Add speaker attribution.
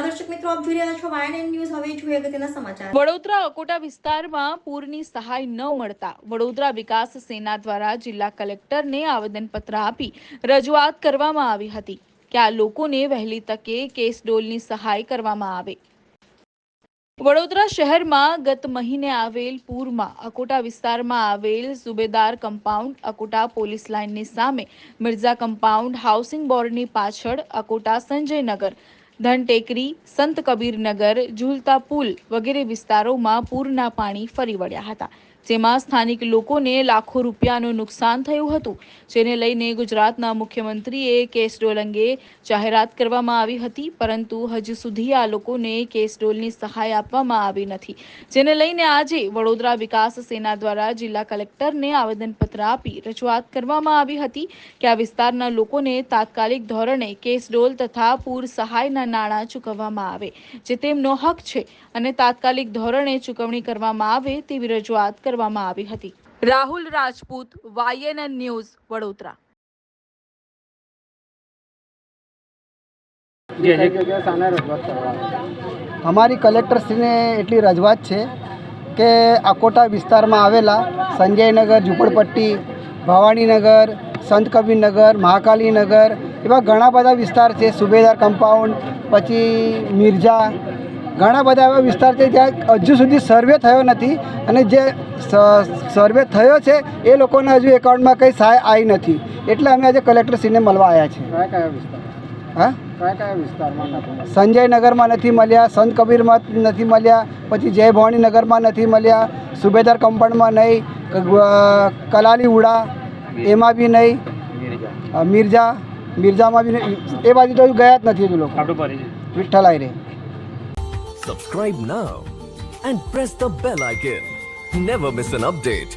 Speaker 1: દર્શક મિત્રો, આપ જોઈ રહ્યા છો YNN ન્યૂઝ. હવે જોઈએ અગત્યના સમાચાર.
Speaker 2: વડોદરા અકોટા વિસ્તારમાં પૂરની સહાય ન મળતા વડોદરા વિકાસ સેના દ્વારા જિલ્લા કલેક્ટરને આવેદનપત્ર આપી રજૂઆત કરવામાં આવી હતી કે આ લોકોને વહેલી તકે કેસડોલની સહાય કરવામાં આવે. વડોદરા શહેરમાં ગત મહિને આવેલ પૂરમાં અકોટા વિસ્તારમાં આવેલ સુબેદાર કમ્પાઉન્ડ, અકોટા પોલીસ લાઇનની સામે મિર્ઝા કમ્પાઉન્ડ, હાઉસિંગ બોર્ડની પાછળ અકોટા સંજયનગર, ધનટેકરી, સંત કબીરનગર, ઝૂલતા પુલ વગેરે વિસ્તારોમાં પૂરના પાણી ફરી વળ્યા હતા, જેમાં સ્થાનિક લોકોને લાખો રૂપિયાનું નુકસાન થયું હતું, જેને લઈને ગુજરાતના મુખ્યમંત્રીએ કેસડોલ અંગે જાહેરાત કરવામાં આવી હતી, પરંતુ હજુ સુધી આ લોકોને કેસડોલની સહાય આપવામાં આવી નથી, જેને લઈને આજે વડોદરા વિકાસ સેના દ્વારા જિલ્લા કલેક્ટરને આવેદનપત્ર આપી રજૂઆત કરવામાં આવી હતી કે આ વિસ્તારના લોકોને તાત્કાલિક ધોરણે કેસડોલ તથા પૂર સહાયના નાણાં ચૂકવવામાં આવે, જે તેમનો હક છે, અને તાત્કાલિક ધોરણે ચૂકવણી કરવામાં આવે તેવી રજૂઆત કરવામાં આવી હતી. Rahul Rajput, YNN news, Vadodara.
Speaker 3: અમારી કલેક્ટરશ્રીને એટલી રજૂઆત છે કે અકોટા વિસ્તારમાં આવેલા સંજયનગર, ઝૂંપડપટ્ટી, ભવાનીનગર, સંત કબીરનગર, મહાકાલીનગર એવા ઘણા બધા વિસ્તાર છે, સુબેદાર કમ્પાઉન્ડ, પછી મિર્ઝા, ઘણા બધા એવા વિસ્તાર છે જ્યાં હજુ સુધી સર્વે થયો નથી, અને જે સર્વે થયો છે એ લોકોને હજુ એકાઉન્ટમાં કંઈ સહાય આવી નથી, એટલે અમે આજે કલેક્ટરશ્રીને મળવા આવ્યા છીએ. સંજયનગરમાં નથી મળ્યા, સંત કબીરમાં નથી મળ્યા, પછી જય ભવાનીનગરમાં નથી મળ્યા, સુબેદાર કમ્પાઉન્ડમાં નહીં, કલાલી ઉડા એમાં બી નહીં, મિર્ઝામાં બી નહીં, એ બાજુ તો ગયા જ નથી હજુ લોકો. વિઠ્ઠલાઈ રે.
Speaker 4: Subscribe now and press the bell icon. Never miss an update.